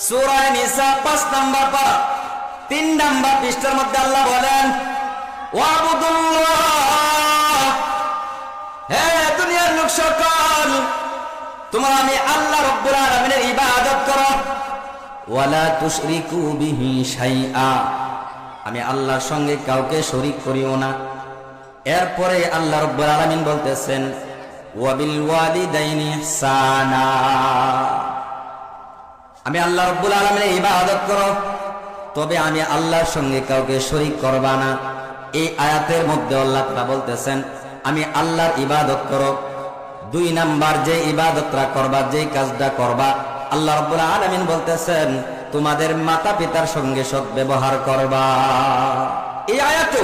সূরা নিসা 5 নম্বর পারা 3 নম্বর পৃষ্ঠার মধ্যে আল্লাহ বলেন, ওয়াবুদুল্লাহ, হে দুনিয়ার লোক সকল, তোমরা আমি আল্লাহ রাব্বুল আলামিনের ইবাদত করো, ওয়ালা তুশরিকু বিহি শাইআ, আমি আল্লাহর সঙ্গে কাউকে শরীক করিও না। এরপরে আল্লাহ রাব্বুল আলামিন বলতেছেন, ওয়াবিল ওয়ালিদাইনি ইহসানা, আমি আল্লাহ রাব্বুল আলামিনের ইবাদত করো, তবে আমি আল্লাহর সঙ্গে কাউকে শরীক করবা না। এই আয়াতের মধ্যে আল্লাহ তাআলা বলতেছেন, আমি আল্লাহর ইবাদত করো। 2 নাম্বার যে ইবাদতটা করবা, যে কাজটা করবা, আল্লাহ রাব্বুল আলামিন বলতেছেন, তোমাদের মাতা পিতার সঙ্গে সদ্ব্যবহার করবা। এই আয়াতে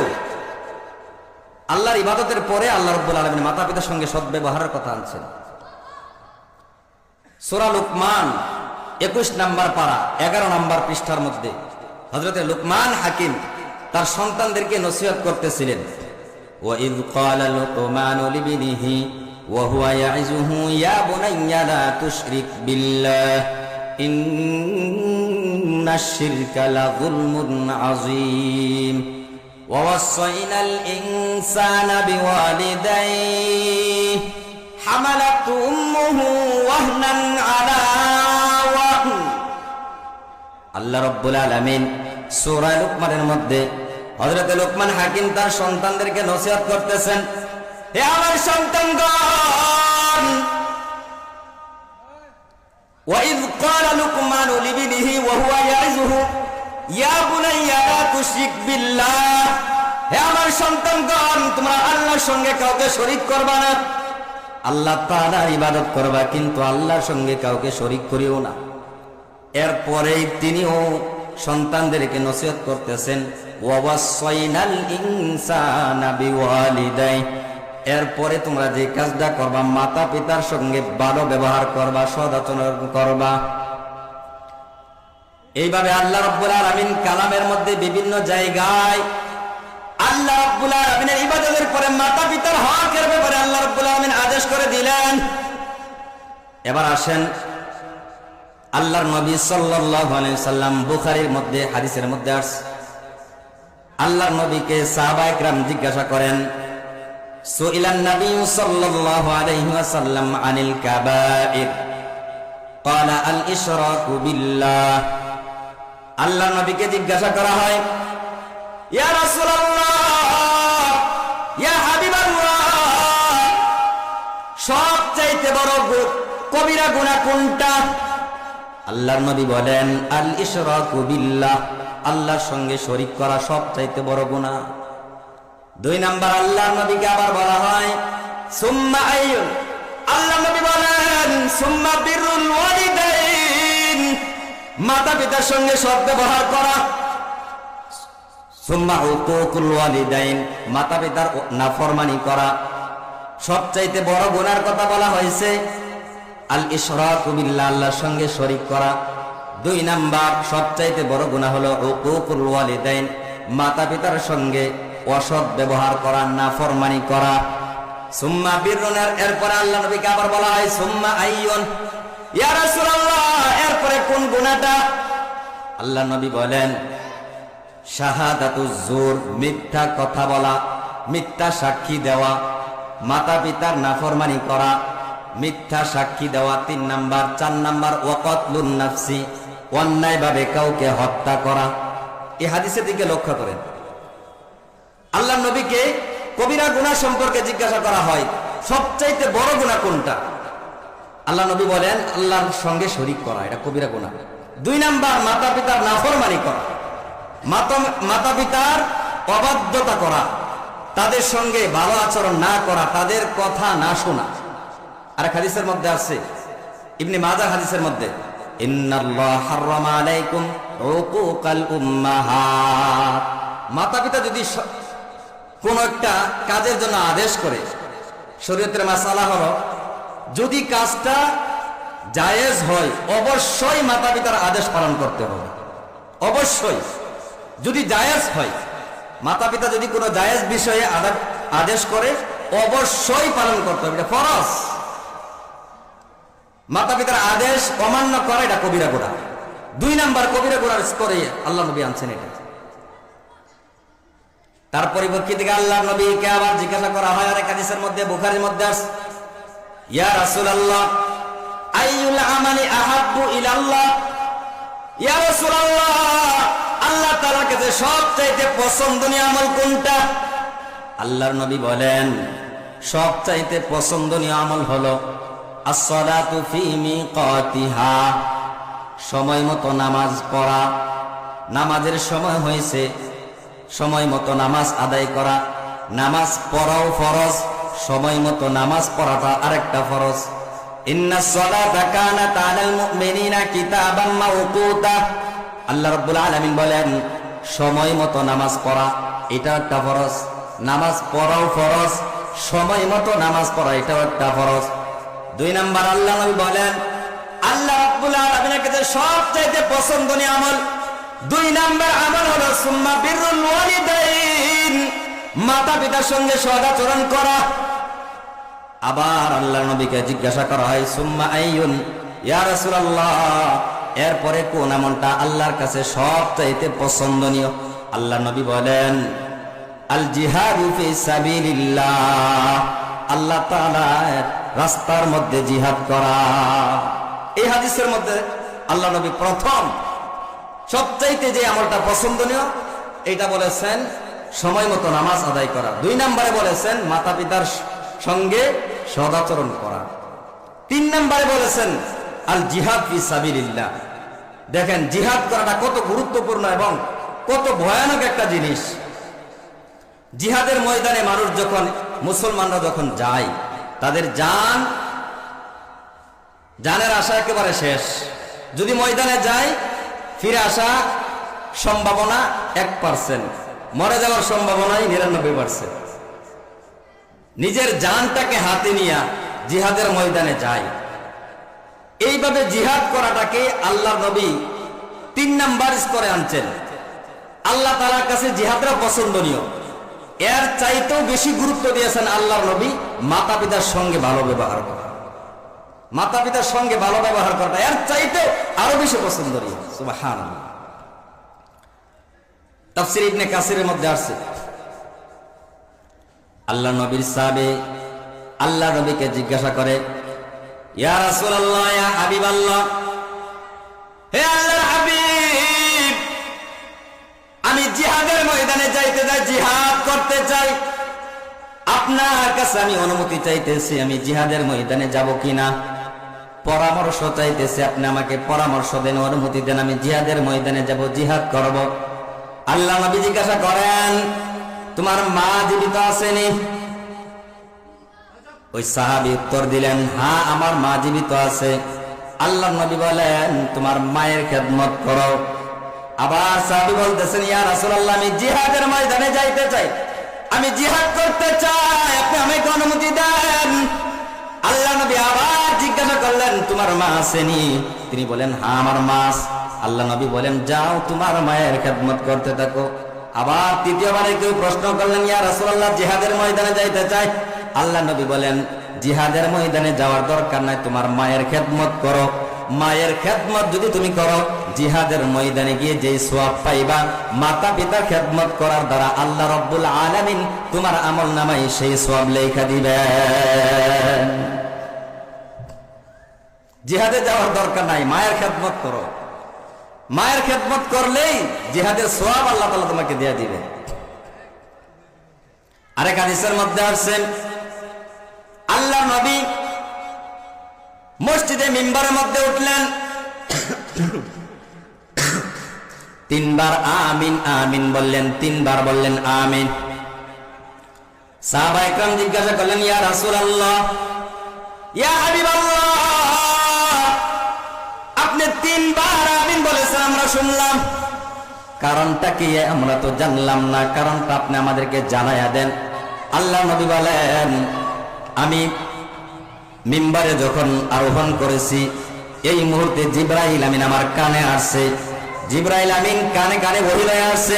আল্লাহর ইবাদতের পরে আল্লাহ রাব্বুল আলামিন মাতা পিতার সঙ্গে সদ্ব্যবহারের কথা আনছেন। সূরা লুকমান 21 নম্বর পারা 11 নম্বর পৃষ্ঠার মধ্যে হযরত লুকমান হাকিম তার সন্তানদেরকে নসিহত করতেছিলেন। ওয়াইদ ক্বালা লুকমানু লিবনিহি ওয়া হুয়া ইয়াইযুহু ইয়া বুনাইয়া লা তুশরিক বিল্লাহ ইন্নাশ শিরকা লাযুলমুন আযীম ওয়া ওয়াসাইনাল ইনসানা বিওয়ালিদাইহি হামালাতহু উম্মুহু ওয়াহনান আলা ওয়াহন। আল্লাহ রাব্বুল আলামিন সূরা লুকমানের মধ্যে হযরত লুকমান হাকিম তার সন্তানদেরকে নসিহত করতেছেন, হে আমার সন্তানগণ, ওয়াইদ ক্বালা লুকমানু লিবনিহি ওয়া হুয়া ইয়াইযুহু ইয়া বুনাইয়া লা তুশরিক বিল্লাহ, হে আমার সন্তানগণ, তোমরা আল্লাহর সঙ্গে কাউকে শরীক করবা না, আল্লাহ তাআলার ইবাদত করবা, কিন্তু আল্লাহর সঙ্গে কাউকে শরীক করিও না। এরপরেই তিনিও সন্তানদেরকে নসিহত করতেছেন, ওয়া ওয়াসাইনাল ইনসানা বিওয়ালিদাইহি, এরপরে তোমরা যে কাজটা করবা, মাতা পিতার সঙ্গে ভালো ব্যবহার করবা, সদাচরণ করবা। এইভাবে আল্লাহ রাব্বুল আলামিন কালামের মধ্যে বিভিন্ন জায়গায় আল্লাহ রাব্বুল আলামিনের ইবাদতের পরে মাতা পিতার হকের ব্যাপারে আল্লাহ রাব্বুল আলামিন আদেশ করে দিলেন। এবার আসেন আল্লাহর নবী সাল্লাল্লাহু আলাইহি সাল্লাম, বুখারীর মধ্যে হাদিসের মধ্যে আসছে, আল্লাহর নবীকে সাহাবায়ে কেরাম জিজ্ঞাসা করেন, সুইলান নবী সাল্লাল্লাহু আলাইহি ওয়াসাল্লাম আনিল কাবাইর ক্বালা আল ইশরাকু বিল্লাহ। আল্লাহর নবীকে জিজ্ঞাসা করা হয়, ইয়া রাসূলুল্লাহ, ইয়া হাবিবাল্লাহ, সবচাইতে বড় কবিরা গুনাহ কোনটা? আল্লাহর নবী বলেন, আল ইশরাকু বিল্লাহ, আল্লাহর সঙ্গে শরীক করা সবচাইতে বড় গুনাহ। 2 নাম্বার আল্লাহর নবীকে আবার বলা হয়, সুম্মা আইয়ুন, আল্লাহর নবী বলেন, সুম্মা বিররুল ওয়ালিদাইন, মাতা পিতার সঙ্গে সদ্ব্যবহার করা, সুম্মা হুকুকুল ওয়ালিদাইন, মাতা পিতার নাফরমানি করা। সবচাইতে বড় গুনার কথা বলা হয়েছে আল ইশরাকু বিল্লাহ, আল্লাহর সঙ্গে শরীক করা। 2 নাম্বার সবচাইতে বড় গুনাহ হলো হুকুকুল ওয়ালিদাইন, মাতা পিতার সঙ্গে অসৎ ব্যবহার করা, নাফরমানি করা। সুম্মা বিররুনের এরপরে আল্লাহ নবীকে আবার বলা হয়, সুম্মা আইয়ুন, ইয়া রাসূলুল্লাহ, এরপরে কোন গুনাহটা? আল্লাহ নবী বলেন, শাহাদাতুজ জুর, মিথ্যা কথা বলা, মিথ্যা সাক্ষী দেওয়া, মাতা পিতার নাফরমানি করা, মিথ্যা সাক্ষী দেওয়া 3 নাম্বার। 4 নাম্বার ওয়াকাতলুন নাফসি, অন্যায়ভাবে কাউকে হত্যা করা। এই হাদিসের দিকে লক্ষ্য করেন, আল্লাহর নবীকে কবিরা গুনাহ সম্পর্কে জিজ্ঞাসা করা হয়, সবচাইতে বড় গুনাহ কোনটা? আল্লাহ নবী বলেন, আল্লাহর সঙ্গে শরীক করা, এটা কবিরা গুনাহ। 2 নাম্বার মাতা পিতার নাফরমানি করা, মাতা পিতার অবাধ্যতা করা, তাদের সঙ্গে ভালো আচরণ না করা, তাদের কথা না শোনা। আর হাদিসের মধ্যে আছে, ইবনে মাজাহ হাদিসের মধ্যে, ইন্নাল্লাহ হারামা আলাইকুম উকুকাল উম্মাহাত, মাতা পিতা যদি কোন একটা কাজের জন্য আদেশ করে, শরীয়তের মাসালা হলো, যদি কাজটা জায়েজ হয় অবশ্যই মাতা পিতার আদেশ পালন করতে হবে, অবশ্যই। যদি জায়েজ হয়, মাতা পিতা যদি কোনো জায়েজ বিষয়ে আদেশ করে, অবশ্যই পালন করতে হবে, এটা ফরজ। মাতা পিতার আদেশ অমান্য করা এটা কবিরা গুনাহ। 2 নাম্বার কবিরা গুনার স্তরে আল্লাহ নবী আনছেন এটা। তার পরিপ্রেক্ষিতে আল্লাহ নবীকে আবার জিজ্ঞাসা করা হয় আরেক হাদিসের মধ্যে, বুখারীর মধ্যে আছে, ইয়া রাসূলুল্লাহ আইয়ুল আমালি আহাব্বু ইলাল্লাহ, ইয়া রাসূলুল্লাহ আল্লাহ তাআলার কাছে সবচাইতে পছন্দনীয় আমল কোনটা? আল্লাহর নবী বলেন সবচাইতে পছন্দনীয় আমল হলো as-salatu fi miqatiha, সময় মতো নামাজ পড়া। নামাজের সময় হয়েছে, সময় মতো নামাজ আদায় করা। নামাজ পড়াও ফরজ, সময় মতো নামাজ পড়াটা আরেকটা ফরজ। ইন্নাস সালাতা কানাত আলাল মুমিনিনা কিতাবাম মাওকুতা, আল্লাহ রাব্বুল আলামিন বলেন সময় মতো নামাজ পড়া এটা একটা ফরজ। নামাজ পড়াও ফরজ, সময় মতো নামাজ পড়া এটাও একটা ফরজ। 2 নাম্বার আল্লাহ নবী বলেন আল্লাহ রাব্বুল আলামিনের কাছে সবচেয়ে পছন্দনীয় আমল 2 নাম্বার আমল হলো সুম্মা বিররুল ওয়ালিদাইন, মাতা পিতার সঙ্গে সদাচরণ করা। আবার আল্লাহ নবীকে জিজ্ঞাসা করা হয় সুম্মা আইয়ুন, ইয়া রাসূলুল্লাহ এরপরে কোন আমলটা আল্লাহর কাছে সবচেয়ে পছন্দনীয়? আল্লাহ নবী বলেন আল জিহাদু ফি সাবিলিল্লাহ, আল্লাহ তাআলার রাস্তার মধ্যে জিহাদ করা। এই হাদিসের মধ্যে আল্লাহ নবী প্রথম সবচাইতে যে আমলটা পছন্দনীয় এটা বলেছেন সময় মতো নামাজ আদায় করা। 2 নম্বরে বলেছেন মাতা পিতার সঙ্গে সদাচরণ করা। 3 নম্বরে বলেছেন আল জিহাদ ফি সাবিলিল্লাহ। দেখেন জিহাদ করাটা কত গুরুত্বপূর্ণ এবং কত ভয়ানক একটা জিনিস। জিহাদের ময়দানে মানুষ যখন, মুসলমানরা যখন যায়, তাদের জানের আশা একেবারে শেষ। যদি ময়দানে যায় ফিরে আসা সম্ভাবনা 1%, মরে যাওয়ার সম্ভাবনাই 99%। নিজের জানটাকে হাতে নিয়ে জিহাদের ময়দানে যায়। এইভাবে জিহাদ করাটাকে আল্লাহ নবী 3 নাম্বার স্তরে আনছেন। আল্লাহ তাআলার কাছে জিহাদরা পছন্দনীয়। এর চাইতেও বেশি গুরুত্ব দিয়েছেন আল্লাহর নবী মাতা পিতার সঙ্গে ভালো ব্যবহার করা। মাতা পিতার সঙ্গে ভালো ব্যবহার করাটা এর চাইতে আরো বেশি পছন্দনীয়। সুবহানাল্লাহ। তাফসীর ইবনে কাসিরের মধ্যে আছে আল্লাহ নবীর সাহাবী আল্লাহ নবীকে জিজ্ঞাসা করে, ইয়া রাসূলুল্লাহ, ইয়া হাবিবাল্লাহ, হে আল্লাহর হাবিব, আমি জিহাদের ময়দানে যাইতে চাই, জিহাদ করতে চাই। আপনার কাছে আমি অনুমতি চাইতেছি, আমি জিহাদের ময়দানে যাব কিনা। পরামর্শ চাইতেছি, আপনি আমাকে পরামর্শ দেন, অনুমতি দেন, আমি জিহাদের ময়দানে যাব, জিহাদ করব। আল্লাহ নবী জিজ্ঞাসা করেন, তোমার মা জীবিত আছেনি? ওই সাহাবী উত্তর দিলেন, হ্যাঁ আমার মা জীবিত আছে। আল্লাহ নবী বলেন, তোমার মায়ের খেদমত করো। আবার সাহাবী বলতেছেন, ইয়া রাসূলুল্লাহ, আমি জিহাদের ময়দানে যাইতে চাই, আমি জিহাদ করতে চাই, আপনি আমাকে অনুমতি দেন। আল্লাহ নবী আবার জিজ্ঞাসা করলেন, তোমার মা আসেনি? তিনি বলেন, হ্যাঁ আমার মা। আল্লাহ নবী বলেন, যাও তোমার মায়ের খেদমত করতে থাকো। আবার তৃতীয়বারে কেউ প্রশ্ন করলেন, ইয়া রাসূলুল্লাহ, জিহাদের ময়দানে যাইতে চাই। আল্লাহ নবী বলেন, জিহাদের ময়দানে যাওয়ার দরকার নাই, তোমার মায়ের খেদমত করো। মায়ের খেদমত যদি তুমি করো, জিহাদের ময়দানে গিয়ে যেই সওয়াব পাইবা, মাতা পিতার খেদমত করার দ্বারা আল্লাহ রাব্বুল আলামিন তোমার আমলনামায় সেই সওয়াব লেখা দিবেন। জিহাদে যাওয়ার দরকার নাই, মায়ের খেদমত করো। মায়ের খেদমত করলেই জিহাদের সওয়াব আল্লাহ তাআলা তোমাকে দিয়ে দিবে। আরেক হাদিসের মধ্যে আসছে, আল্লাহ নবী মসজিদে মিম্বারের মধ্যে উঠলেন, 3 বার আমিন আমিন বললেন, 3 বার বললেন আমিন। সাহাবায়ে কেরাম জিজ্ঞাসা করলেন, ইয়া রাসূলুল্লাহ, ইয়া হাবিবাল্লাহ, আপনি 3 বার আমিন বলেছেন আমরা শুনলাম, কারণটা কি আমরা তো জানলাম না, কারণটা আপনি আমাদেরকে জানায়া দেন। আল্লাহ নবী বলেন, আমি মিম্বারে যখন আরোহণ করেছি, এই মুহূর্তে জিবরাইল আমিন আমার কানে আসছে। জিবরাইল আমিন কানে কানে বহিল আসছে,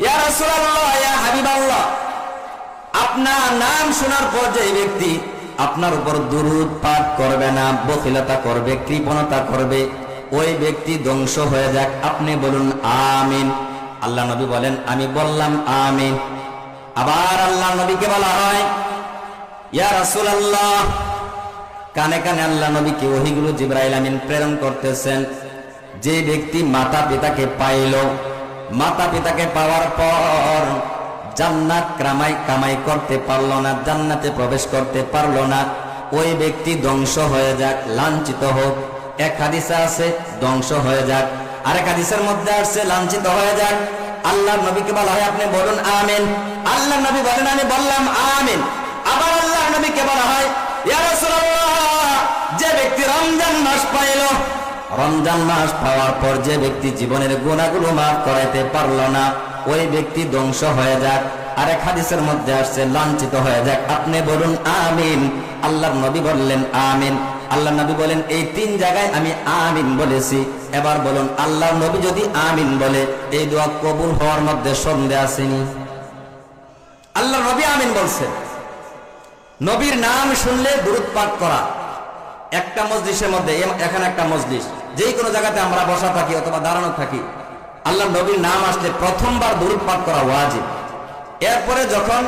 ইয়া রাসূলুল্লাহ, ইয়া হাবিবাল্লাহ, আপনার নাম শোনার পর যে ব্যক্তি আপনার উপর দুরূদ পাঠ করবে না, বখিলতা করবে, কৃপণতা করবে, ওই ব্যক্তি ধ্বংস হয়ে যাক। আপনি বলুন আমিন। আল্লাহ নবী বলেন আমি বললাম আমিন। আবার আল্লাহ নবীকে বলা হয় ইয়া রাসূলুল্লাহ, কানে কানে আল্লাহ নবীকে ওহীগুলো জিবরাইল আমিন প্রেরণ করতেছেন। যে ব্যক্তি মাতা পিতাকে পাইল, মাতা পিতাকে পাওয়ার পর জান্নাত কামাই করতে পারলো না, জান্নাতে প্রবেশ করতে পারলো না, ওই ব্যক্তি ধ্বংস হয়ে যাক, লাঞ্ছিত হোক। এক হাদিসে আছে ধ্বংস হয়ে যাক, আরেক হাদিসের মধ্যে আসছে লাঞ্ছিত হয়ে যাক। আল্লাহর নবীকে বলা হয় আপনি বলুন আমিন। আল্লাহর নবী বলেন আমি বললাম আমিন। আবার আল্লাহর নবীকে বলা হয় ইয়া রাসূলুল্লাহ, যে ব্যক্তি রমজান মাস পাইল, রমজান মাস পাওয়ার পর যে ব্যক্তি জীবনের গুনাহগুলো মাফ করাইতে পারলো না, ওই ব্যক্তি ধ্বংস হয়ে যাক। আরেক হাদিসের মধ্যে আসছে লাঞ্ছিত হয়ে যাক, আপনি বলুন আমিন। আল্লাহর নবী বললেন আমিন। আল্লাহর নবী বলেন এই তিন জায়গায় আমি আমিন বলেছি। এবার বলুন আল্লাহর নবী যদি আমিন বলে এই দোয়া কবুল হওয়ার মধ্যে সন্দেহ আসেনি? আল্লাহর নবী আমিন বলছে। নবীর নাম শুনলে দুরূদ পাঠ করা। একটা মজলিসের মধ্যে, এখানে একটা মজলিস, যেই কোনো জায়গাতে আমরা বসা থাকি অথবা দাঁড়ানো থাকি, আল্লাহ নবীর নাম আসলে প্রথমবার দুরূদ পাঠ করা ওয়াজিব। এরপরে যখন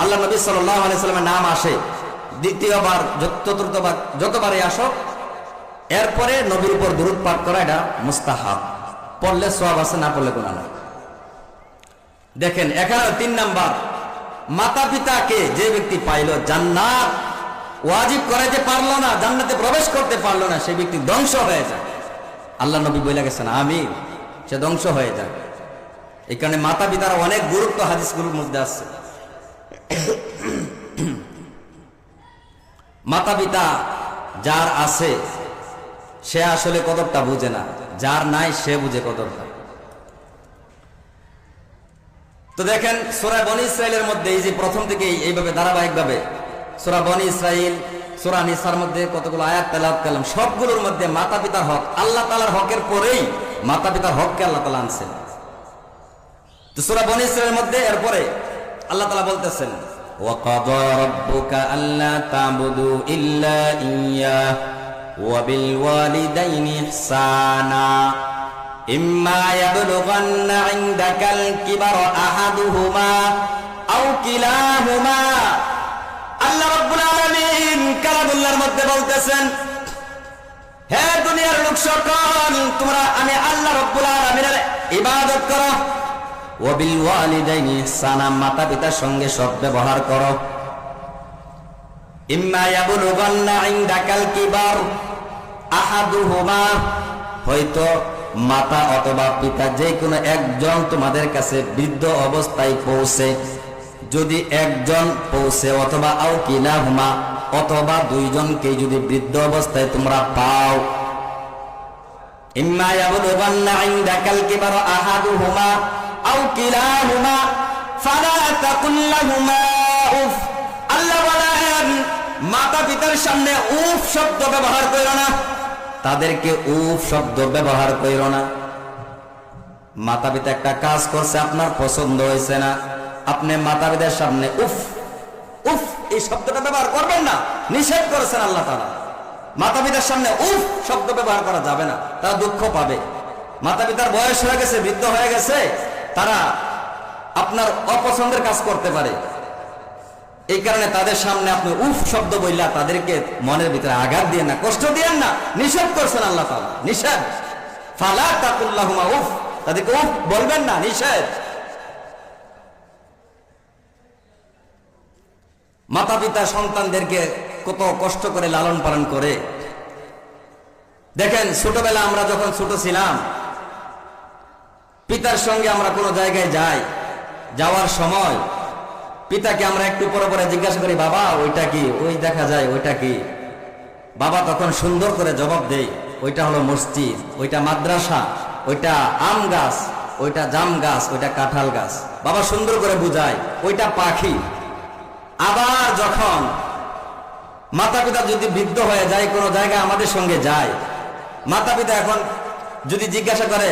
আল্লাহ নবী সাল্লাল্লাহু আলাইহি সাল্লামের নাম আসে, দ্বিতীয়বার চতুর্থবার যতবারই আসো, এরপরে নবীর উপর দুরূদ পাঠ করা এটা মুস্তাহাব। পড়লে সওয়াব আছে, না পড়লে গুনাহ নাই। দেখেন এখানে 3 নাম্বার, মাতা পিতাকে যে ব্যক্তি পাইল, জান্নাত ওয়াজিব করাইতে পারলো না, জান্নাতে প্রবেশ করতে পারলো না, সেই ব্যক্তি ধ্বংস হয়ে যায়। আল্লাহ নবী বলে গেছেন আমিন, সে ধ্বংস হয়ে যায়। এই কারণে মাতা পিতার অনেক গুরুত্ব হাদিসগুলোর মধ্যে আছে। মাতা পিতা যার আছে সে আসলে কদরটা বুঝে না, যার নাই সে বুঝে কদরটা। তো দেখেন সূরা বনী ইসরাইলের মধ্যে এই যে প্রথম থেকে এইভাবে ধারাবাহিকভাবে সূরা বনী ইসরাইল, সূরা নিসার মধ্যে কতগুলো আয়াত তেলাওয়াত করলাম, সবগুলোর মধ্যে মাতা পিতার হক, আল্লাহ তাআলার হকের পরেই মাতা পিতার হককে আল্লাহ তাআলা আনছেন। তো সূরা বনী ইসরাইলের মধ্যে এরপরে আল্লাহ তাআলা বলতেছেন ওয়া কাদা রাব্বুকা আল্লা তা'বুদু ইল্লা ইয়্যাহ ওয়া বিল ওয়ালিদাইনি ইহসানা ইম্মা ইয়াবলুগান্না ইনদাকাল কিবারা আহাদুহুমা আও কিলাহুমা। আল্লাহ রাব্বুল আলামিন কালামুল্লাহর মধ্যে বলতেছেন হে দুনিয়ার লোক সকল, তোমরা আমি আল্লাহ রাব্বুল আলামিনের ইবাদত করো। ওয়া বিল ওয়ালিদাইনি ইহসানা, মাতা পিতার সঙ্গে সৎ ব্যবহার করো। ইম্মা ইয়াবলুগান্না ইনদাকাল কিবার আহাদুহুমা, হয়তো মাতা অথবা পিতা যে কোনো একজন তোমাদের কাছে বৃদ্ধ অবস্থায় পৌঁছে, যদি একজন পৌঁছে, অথবা আও কিলাহুমা, অথবা দুইজনকে যদি বৃদ্ধ অবস্থায় তোমরা পাও। ইম্মা ইয়াবলুগান্না ইনদাকাল কিবারা আহাদুহুমা আও কিলাহুমা ফালা তাকুল লাহুমা উফ। আল্লাহ বলেন মাতা পিতার সামনে উফ শব্দ ব্যবহার করো না, তাদেরকে উফ শব্দ ব্যবহার করো না। মাতা পিতা একটা কাজ করছে, আপনার পছন্দ হয়েছে না, আপনি মাতা পিতার সামনে উফ উফ এই শব্দটা ব্যবহার করবেন না, নিষেধ করেছেন আল্লাহ তাআলা। মাতা পিতার সামনে উফ শব্দ ব্যবহার করা যাবে না, তারা দুঃখ পাবে। মাতা পিতার বয়স হয়ে গেছে, বৃদ্ধ হয়ে গেছে, তারা আপনার অপছন্দের কাজ করতে পারে। এই কারণে তাদের সামনে আপনি উফ শব্দ বললা তাদেরকে মনের ভিতরে আঘাত দিয়ে না, কষ্ট দিয়েন না, নিষেধ করছেন আল্লাহ তাআলা, নিষেধ। ফালা তাকুল লাহুমা উফ, তাদেরকে উফ বলবেন না, নিষেধ। মাতা পিতা সন্তানদেরকে কত কষ্ট করে লালন পালন করে। দেখেন ছোটবেলা আমরা যখন ছোট ছিলাম, পিতার সঙ্গে আমরা কোনো জায়গায় যাই, যাওয়ার সময় পিতাকে আমরা একটু পরে পরে জিজ্ঞাসা করি বাবা ওইটা কি, ওই দেখা যায় ওইটা কি। বাবা তখন সুন্দর করে জবাব দেয় ওইটা হলো মসজিদ, ওইটা মাদ্রাসা, ওইটা আম গাছ, ওইটা জাম গাছ, ওইটা কাঁঠাল গাছ। বাবা সুন্দর করে বুঝায় ওইটা পাখি। আবার যখন মাতা পিতা যদি বৃদ্ধ হয়ে যায়, কোনো জায়গায় আমাদের সঙ্গে যায়, মাতা পিতা এখন যদি জিজ্ঞাসা করে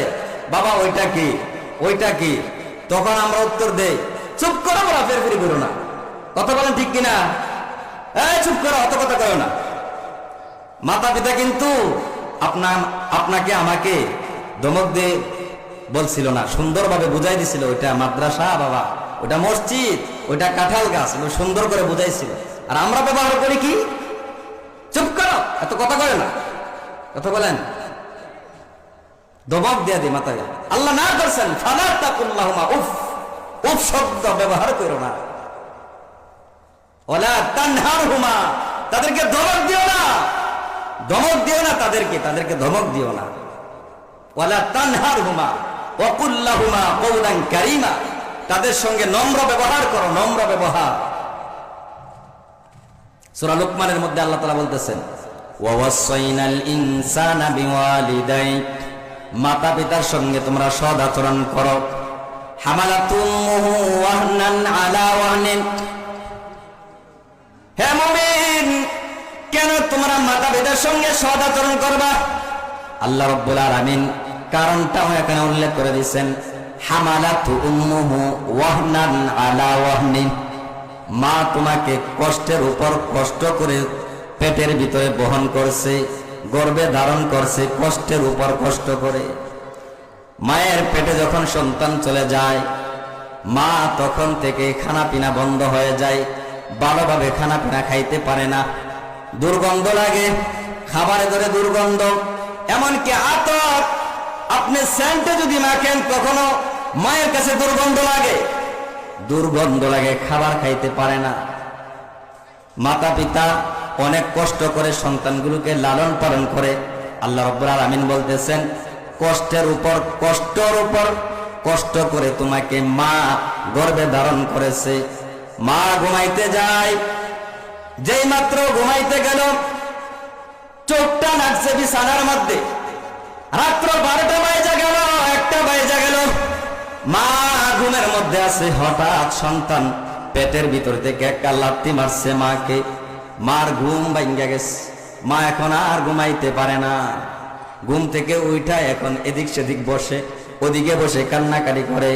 বাবা ওইটা কি, ওইটা কি, তখন আমরা উত্তর দেই চুপ করো, বলা ফেরফেরি করো না, কথা বলেন ঠিক কিনা, এই চুপ করো, অত কথা করো না। মাতা পিতা কিন্তু আপনাকে আমাকে ধমক দিয়ে বলছিল না, সুন্দরভাবে বুঝাই দিছিল ওইটা মাদ্রাসা বাবা, ওইটা মসজিদ, ওইটা কাঁঠাল গাছ, সুন্দর করে বুঝাইছিল। আর আমরা ব্যবহার করি কি, চুপ করো, এত কথা বলে না, কথা বলেন, ধমক দিয়ে দিই মাথায়। আল্লাহ না করছেন ফালা তাকুল্লাহুমা, উফ উফ শব্দ ব্যবহার করো না। ওয়ালা তানহারহুমা, তাদেরকে ধমক দিও না, ধমক দিও না তাদেরকে ধমক দিও না। ওয়ালা তানহারহুমা ওয়া কুল লাহুমা কওলান কারীমা, তাদের সঙ্গে নম্র ব্যবহার করো, নম্র ব্যবহার। সূরা লুকমানের মধ্যে আল্লাহ তাআলা বলতেছেন ওয়া ওয়াসাইনাল ইনসানা বিওয়ালিদাই, মাতা পিতার সঙ্গে তোমরা সৎ আচরণ করো। হামালাতুমুহু ওয়াহনান আলা ওয়াহনিন, হে মুমিন কেন তোমরা মাতা পিতার সঙ্গে সৎ আচরণ করবা? আল্লাহ রাব্বুল আলামিন কারণটাও এখানে উল্লেখ করে দিয়েছেন। হামালাতু উম্মুহু ওয়াহনান আলা ওয়াহনিন, মা তোমাকে কষ্টের উপর কষ্ট করে পেটের ভিতরে বহন করছে, গর্ভে ধারণ করছে, কষ্টের উপর কষ্ট করে। মায়ের পেটে যখন সন্তান চলে যায়, মা তখন থেকে খানা পিনা বন্ধ হয়ে যায়, ভালোভাবে খানা পিনা খাইতে পারে না, দুর্গন্ধ লাগে, খাবারে ধরে দুর্গন্ধ, এমনকি আতর আপনি সেন্টে যদি মাখেন কখনো মায়ের কাছে দুর্গন্ধ লাগে, খাবার খাইতে পারে না। মাতা পিতা অনেক কষ্ট করে সন্তানগুলোকে লালন পালন করে। আল্লাহ রাব্বুল আলামিন বলতেছেন কষ্টের উপর কষ্ট করে তোমাকে মা গর্ভে ধারণ করেছে। মা ঘুমাইতে যায়, যেই মাত্র ঘুমাইতে গেল চোখটা নাচছে বিছানার মধ্যে, রাত্র 12টা বাজে গেল, 1টা বাজে গেল, মা ঘুমের মধ্যে আছে, হঠাৎ সন্তান পেটের ভিতর থেকে একটা লাথি মারছে মাকে, মার ঘুম ভাঙ্গা গেছে, মা এখন আর ঘুমাইতে পারে না। ঘুম থেকে উঠা এখন এদিক সেদিক বসে, ওদিকে বসে কান্নাকাটি করে।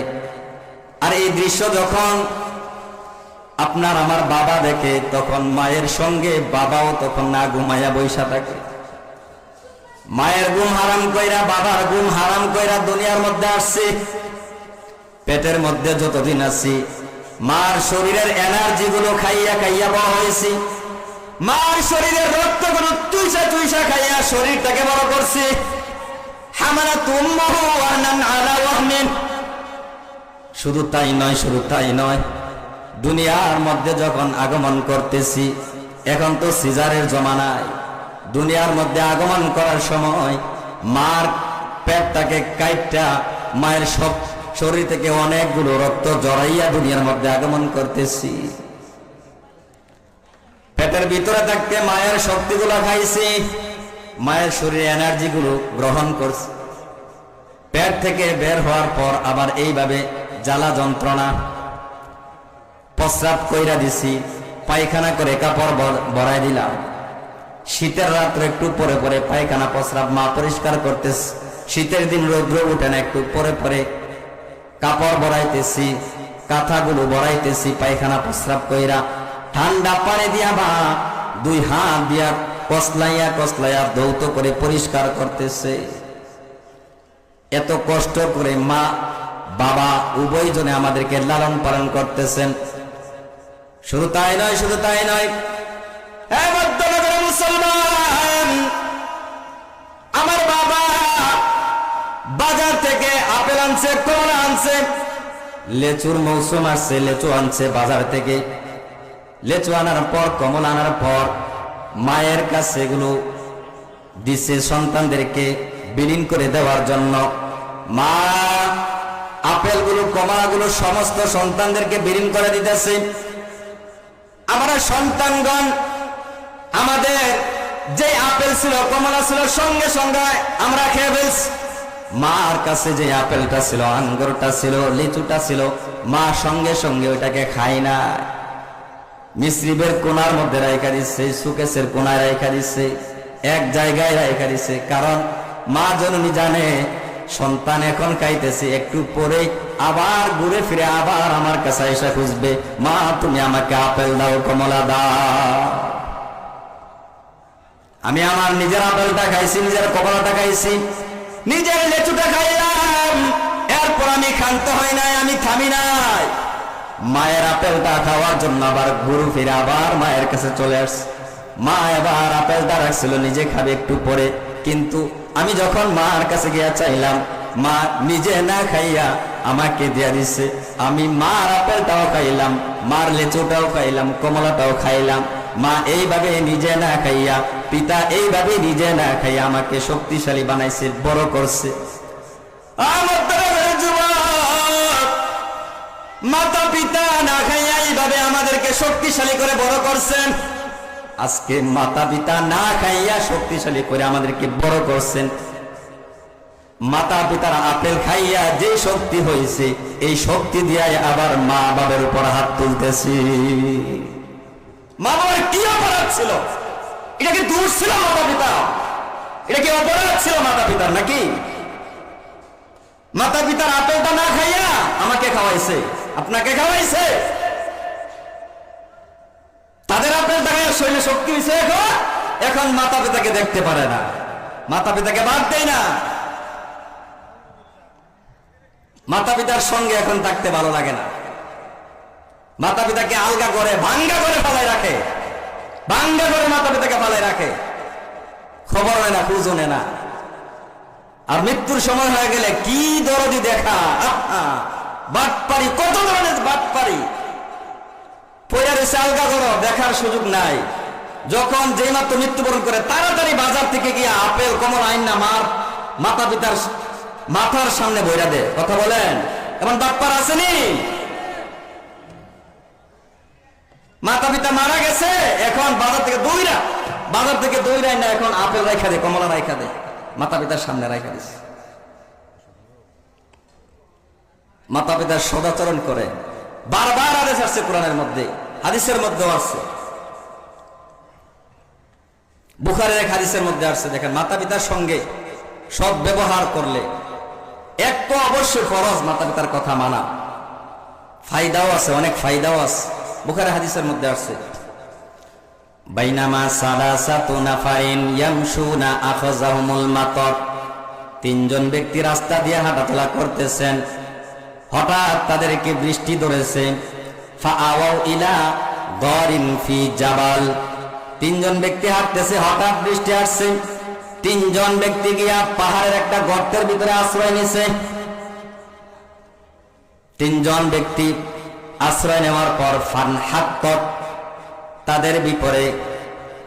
আর এই দৃশ্য যখন আপনার আমার বাবা দেখে, তখন মায়ের সঙ্গে বাবাও তখন না ঘুমাইয়া বৈশা থাকে। মায়ের ঘুম হারাম কইরা, বাবার ঘুম হারাম কইরা দুনিয়ার মধ্যে আসছে। পেটের মধ্যে যতদিন আছি মার শরীরের এনার্জি গুলো খাইয়া খাইয়া বড় হয়েছি, মার শরীরের রক্ত গুলো চুইসা খাইয়া শরীরটাকে বড় করছি। হামালাতুম্মুহু ওয়াহনান আলা ওয়াহনিন, শুধু তাই নয়, দুনিয়ার মধ্যে যখন আগমন করতেছি, এখন তো সিজারের জমানায়, দুনিয়ার মধ্যে আগমন করার সময় মার পেটটাকে কাইটটা মায়ের সব শরীর থেকে অনেকগুলো রক্ত জড়াইয়া দুনিয়ার মধ্যে আগমন করতেছি। পেটের ভিতরে থাকতে মায়ের শক্তিগুলো খাইছি, মায়ের শরীরে এনার্জি গুলো গ্রহণ করছি। পেট থেকে বের হওয়ার পর আবার এইভাবে জ্বালা যন্ত্রণা, প্রস্রাব কইরা দিছি, পায়খানা করে কাপড় ভরাই দিলাম। শীতের রাত্রে একটু পরে পরে পায়খানা প্রস্রাব মা পরিষ্কার করতেছে, শীতের দিন রৌদ্র উঠে না, একটু পরে পরে কাপড় ভরাইতেছি, কাঁথাগুলো ভরাইতেছি পায়খানা প্রস্রাব কইরা। ঠান্ডা পানি দিয়া বা 2 হাত দিয়া কসলাইয়া ধৌত করে পরিষ্কার করতেছে। এত কষ্ট করে মা বাবা উভয় জনে আমাদেরকে লালন পালন করতেছেন। শুধু তাই নয়, মুসলমান, আমার বাবা বাজার থেকে আপেল আনছে, কমলা আনছে, লেচুর মৌসুম আসছে, লেচু আনছে বাজার থেকে। লেচু আনার পর, কমলা আনার পর মায়ের কাছে এগুলো দিছে সন্তানদেরকে বিলীন করে দেওয়ার জন্য। মা আপেলগুলো কমলাগুলো সমস্ত সন্তানদেরকে বিলীন করে দিতেছে। আমরা সন্তানগণ আমাদের যে আপেল ছিল, কমলা ছিল, সঙ্গে সঙ্গে আমরা খেয়ে ফেলছি। মার কাছে যে আপেলটা ছিল, আঙ্গুরটা ছিল, লিচুটা ছিল, মা সঙ্গে সঙ্গে ওইটাকে খায় না, মিশ্রিবের কোনার মধ্যে রাইখা দিচ্ছে, সুকেশের কোনায় রাইখা দিচ্ছে, এক জায়গায় রাইখা দিচ্ছে। কারণ মা জননী জানে সন্তান এখন খাইতেছে, একটু পরে আবার ঘুরে ফিরে আবার আমার কাছে এসে খুঁজবে, মা তুমি আমাকে আপেল দাও, কমলা দাও। আমি আমার নিজের আপেলটা খাইছি, নিজের কমলাটা খাইছি, নিজের লেচুটা খাইলাম, এরপর আমি ক্ষান্ত হই নাই, আমি থামি নাই। মায়ের আপেলটা খাওয়ার জন্য আবার ঘুরু ফিরে আবার মায়ের কাছে চলে আসছে। মা এবার আপেলটা রাখছিল নিজে খাবে একটু পরে, কিন্তু আমি যখন মার কাছে গিয়া চাইলাম, মা নিজে না খাইয়া আমাকে দিয়া দিছে। আমি মার আপেলটাও খাইলাম, মার লেচুটাও খাইলাম, কমলাটাও খাইলাম। মা এইভাবে নিজে না খাইয়া, পিতা এইভাবে নিজে না খাইয়া আমাকে শক্তিশালী বানাইছে, বড় করছে। মাতা পিতা না খাইয়া এইভাবে আমাদেরকে শক্তিশালী করে বড় করছেন। আজকে মাতা পিতা না খাইয়া শক্তিশালী করে আমাদেরকে বড় করছেন। মাতা পিতার আপেল খাইয়া যে শক্তি হয়েছে, এই শক্তি দিয়ে আবার মা বাবার উপর হাত তুলতেছি। মা বাবার কি অপরাধ ছিল? এটা কি দোষ ছিল মাতা পিতা? এটা কি অপরাধ ছিল মাতা পিতার নাকি? মাতা পিতার আপেলটা না খাইয়া আমাকে খাওয়াইছে, আপনাকে খাওয়াইছে। তাদের আপেলটা খাইয়া শরীরে শক্তি হয়েছে। এখন মাতা পিতাকে দেখতে পারে না, মাতা পিতাকে বাদ দেয় না। মাতা পিতার সঙ্গে এখন থাকতে ভালো লাগে না। মাতা পিতাকে আলগা করে ভাঙ্গা করে ফালাই রাখে, ভাঙ্গা করে মাতা পিতাকে ফালাই রাখে। খবর হয় না, খোঁজও নেয় না। আর মৃত্যুর সময় হয়ে গেলে কি দরদি দেখা, বাটপারি, কত ধরনের বাটপারি পয়লা রয়েছে, আলগা করো, দেখার সুযোগ নাই। যখন যেই মাত্র মৃত্যুবরণ করে তাড়াতাড়ি বাজার থেকে গিয়ে আপেল কমলা আইন না মার মাতা পিতার মাথার সামনে বইরা দে। কথা বলেন, এমন বাটপার আসেনি? মাতা পিতা মারা গেছে, এখন বাজার থেকে দইরা না, এখন আপেল রাইখা দে, কমলা রাইখা দে, মাতা পিতার সামনে রাইখা দিস। মাতা পিতার সদাচরণ করে বারবার আদেশ আসছে কোরআনের মধ্যে, হাদিসের মধ্যেও আসছে, বুখারীর এক হাদিসের মধ্যে আসছে। দেখেন, মাতা পিতার সঙ্গে সৎ ব্যবহার করলে এক তো অবশ্যই ফরজ মাতা পিতার কথা মানা, ফায়দাও আছে, অনেক ফায়দাও আছে। বুখারীর হাদিসের মধ্যে আসছে, বাইনামা সালাসাতু নাফারিন ইয়ামশুনা আখাযাহুমুল মাতার। তিনজন ব্যক্তি রাস্তা দিয়ে হাঁটাচলা করতেছেন, হঠাৎ তাদেরকে বৃষ্টি ধরেছে। ফাআওয়াউ ইলা গারিন ফি জাবাল। তিনজন ব্যক্তি হাঁটতেছে, হঠাৎ বৃষ্টি আসছে। তিনজন ব্যক্তি গিয়া পাহাড়ের একটা গর্তের ভিতরে আশ্রয় নিছে। তিনজন ব্যক্তি আশ্রয় নেওয়ার পর ফানহাত্তাত, তাদের বিপরে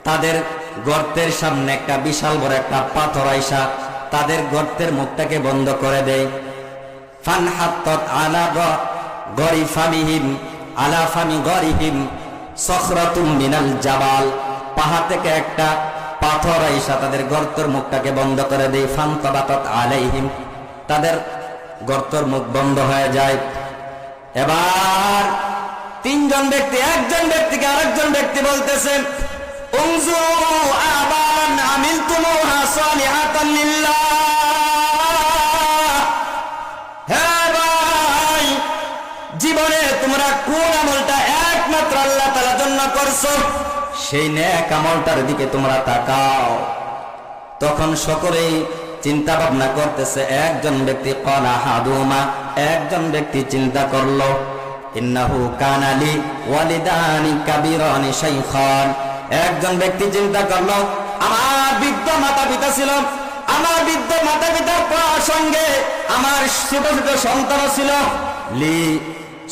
তাদের গর্তের সামনে একটা বিশাল বড় একটা পাথর আইসা তাদের গর্তের মুখটাকে বন্ধ করে দেয়। ফানহাত্তাত আলা গরিফামিহিম আলা ফামি গরিহিম সখরাতুম মিনাল জাবাল। পাহাড় থেকে একটা পাথর আইসা তাদের গর্তের মুখটাকে বন্ধ করে দেয়। ফানতাবাতাত আলাইহিম, তাদের গর্তের মুখ বন্ধ হয়ে যায়। এবার তিনজন ব্যক্তি, একজন ব্যক্তিকে আরেকজন ব্যক্তি বলতেছেন, উনজুরু আবান আমিলতুমুহা সালিহাতান লিল্লাহ। হে ভাই, জীবনে তোমরা কোন আমলটা একমাত্র আল্লাহ তাআলার জন্য করছো, সেই নেক আমলটার দিকে তোমরা তাকাও। তখন সকলেই চিন্তা ভাবনা করতেছে। একজন ব্যক্তি ক্বালা হাদুমা, একজন ব্যক্তি চিন্তা করলো, ইন্নাহু কানা লি ওয়ালিদানি কাবিরানি শাইখান। একজন ব্যক্তি চিন্তা করলো, আমার বৃদ্ধ মাতা পিতা ছিল, আমার বৃদ্ধ মাতা পিতার সঙ্গে আমার ছোট ছোট সন্তান ছিল। লি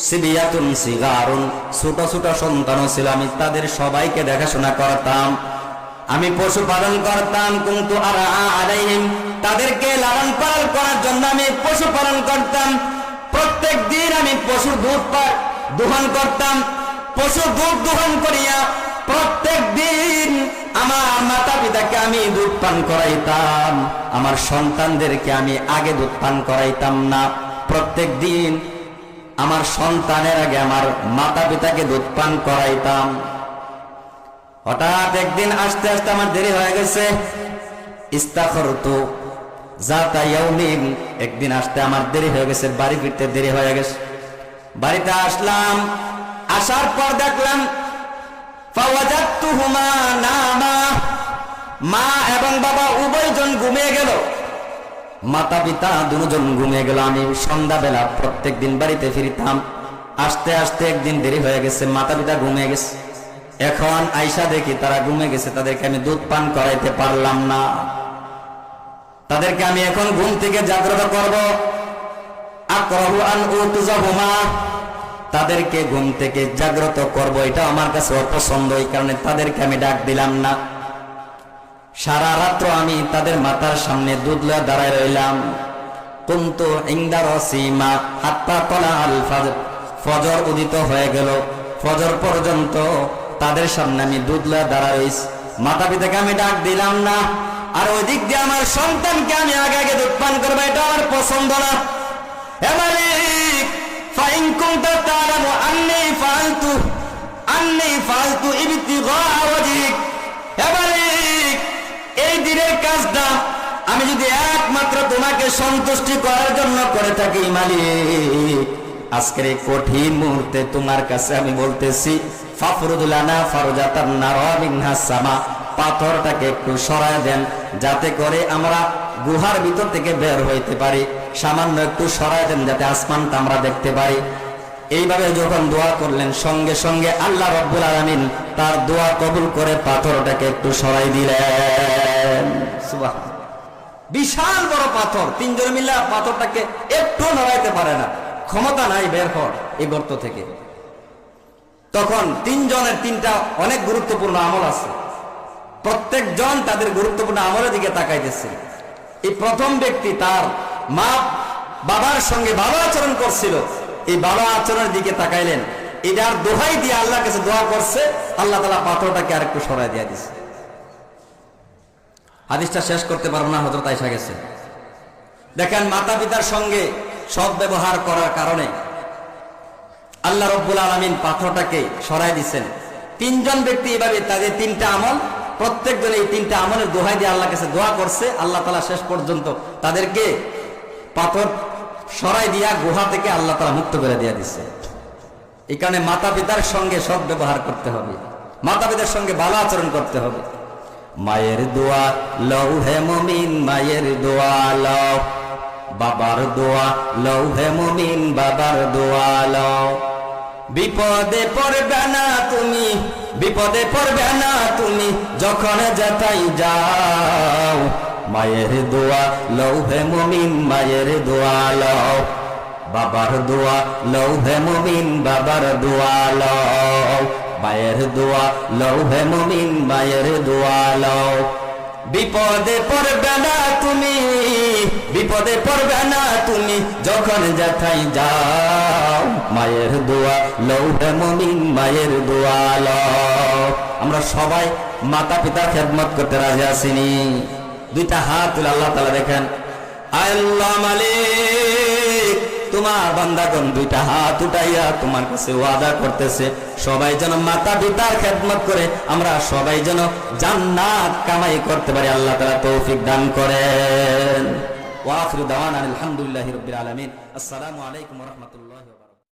সিবিয়াতুন সিগারুন, ছোট ছোট সন্তান ছিল, আমি তাদের সবাইকে দেখাশোনা করতাম, আমি পশুপালন করতাম। কুনতু আরা আলাইহিম, তাদেরকে লালন পালন করার জন্য আমি পশুপালন করতাম। প্রত্যেক দিন আমি পশুর দুধ দোহন করতাম। পশুর দুধ দোহন করিয়া প্রত্যেক দিন আমার মাতা পিতাকে আমি দুধ পান করাইতাম। আমার সন্তানদেরকে আমি আগে দুধ পান করাইতাম না। প্রত্যেক দিন আমার সন্তানের আগে আমার মাতা পিতাকে দুধ পান করাইতাম। হঠাৎ একদিন আস্তে আস্তে আমার দেরি হয়ে গেছে। ইস্তাখরতু যাতা ইয়াউমিন, একদিন আসতে আমার দেরি হয়ে গেছে, বাড়ি ফিরতে দেরি হয়ে গেছে। বাড়িতে আসলাম, আসার পর দেখলাম ফাওয়াজাতুহুমা নামা, মা এবং বাবা উভয়জন ঘুমিয়ে গেল, মাতা পিতা দুজন ঘুমিয়ে গেল। আমি সন্ধ্যাবেলা প্রত্যেক দিন বাড়িতে ফিরতাম, আসতে আসতে একদিন দেরি হয়ে গেছে, মাতা পিতা ঘুমিয়ে গেছে। এখন আয়সা দেখি তারা ঘুমিয়ে গেছে, তাদেরকে আমি দুধ পান করাইতে পারলাম না। তাদেরকে আমি এখন ঘুম থেকে জাগ্রত করব। আকরাহু আন উতুজাহুমা, তাদেরকে ঘুম থেকে জাগ্রত করব, এটা আমার কাছে অপছন্দ, এই কারণে তাদেরকে আমি ডাক দিলাম না। সারা রাত্র আমি তাদের মাথার সামনে দুধ লয়ে দাঁড়ায় রইলাম। কুনতু ইনদা রাসিমা হাত্তা তালা আল ফজর, ফজর উদিত হয়ে গেল, ফজর পর্যন্ত তাদের সামনে আমি দুধ লয়ে দাঁড়ায় রইছি। মাতা পিতাকে আমি ডাক দিলাম না, আর ওই দিক দিয়ে আমার সন্তানকে আমি আগে আগে দুধ পান করবো, এটা আমার পছন্দ না। হে মালিক, ফাইন কুনতা তাআলামু আন্নী ফাআলতু ইবতিগা ওয়াজহিক, হে মালিক, এই দিনের কাজটা আমি যদি একমাত্র তোমাকে সন্তুষ্টি করার জন্য করে থাকি, মালিক, আজকের এই কঠিন মুহূর্তে তোমার কাছে আমি বলতেছি, ফাফরুদ লানা ফারজাতান নারা মিনহা সামা, পাথরটাকে একটু সরায় দেন, যাতে করে আমরা গুহার ভিতর থেকে বের হইতে পারি। সামান্য একটু সরায় দেন, যাতে আসমানটা আমরা দেখতে পারি। এইভাবে যখন দোয়া করলেন, সঙ্গে সঙ্গে আল্লাহ রাব্বুল আলামিন তার দোয়া কবুল করে পাথরটাকে একটু সরাই দিলেন। সুবহানাল্লাহ। বিশাল বড় পাথর, তিনজন মিলে পাথরটাকে একটু নড়াইতে পারে না, ক্ষমতা নাই বের হওয়ার এই গর্ত থেকে। তখন তিনজনের তিনটা অনেক গুরুত্বপূর্ণ আমল আছে, প্রত্যেকজন তাদের গুরুত্বপূর্ণ আমলের দিকে তাকাইতেছে। এই প্রথম ব্যক্তি তার মা বাবার সঙ্গে ভালো আচরণ করছিল, এই ভালো আচরণের দিকে তাকাইলেন, এটার দোহাই দিয়ে আল্লাহর কাছে দোয়া করছে, আল্লাহ তাআলা পাথরটাকে আরেকটু সরাই দিয়ে দিছে। হাদিসটা শেষ করতে পারবো না, হযরত আয়েশা গেছে। দেখেন, মাতা পিতার সঙ্গে সৎ ব্যবহার করার কারণে আল্লাহ রাব্বুল আলামিন পাথরটাকে সরাই দিচ্ছেন। তিনজন ব্যক্তি এভাবে তাদের তিনটা আমল, প্রত্যেকজন এই তিনটা আমলের দোহাই দিয়ে আল্লাহর কাছে দোয়া করছে, আল্লাহ তাআলা শেষ পর্যন্ত তাদেরকে পাথর সরাই দিয়া গুহা থেকে আল্লাহ তাআলা মুক্ত করে দিয়ে দিচ্ছে। এই কারণে মাতা পিতার সঙ্গে সৎ ব্যবহার করতে হবে, মাতা পিতার সঙ্গে ভালো আচরণ করতে হবে। মায়ের দোয়া লও হে মুমিন, মায়ের দোয়া লও, বাবার দোয়া লও হে মুমিন, বাবার দোয়া লও। বিপদে পড়বে না তুমি, বিপদে পড়বে না তুমি, যখন যেতাই যাও, মায়ের দোয়া লও হে মুমিন, মায়ের দোয়া লও। বাবার দোয়া লও হে মুমিন, বাবার দোয়া লও। মায়ের দোয়া লও হে মুমিন, মায়ের দোয়া লও। বিপদে পড়বে না তুমি, বিপদে পড়বে না তুমি, যখন যেথাই যাও, মায়ের দোয়া লও হে মুমিন, মায়ের দোয়া লও। আমরা সবাই মাতা পিতার খেদমত করতে রাজি আছিনি? দুইটা হাত তুলে আল্লাহ তাআলা দেখেন, আল্লাহ মালিক, তোমার বান্দাগণ দুইটা হাত উঠাইয়া তোমার কাছে ওয়াদা করতেছে, সবাই যেন মাতা পিতার খেদমত করে আমরা সবাই যেন জান্নাত কামাই করতে পারি। আল্লাহ তাআলা তৌফিক দান করেন। ওয়া আখিরু দাওয়ানা আলহামদুলিল্লাহি রাব্বিল আলামিন। আসসালামু আলাইকুম ওয়া রাহমাতুল্লাহি ওয়া বারাকাতুহু।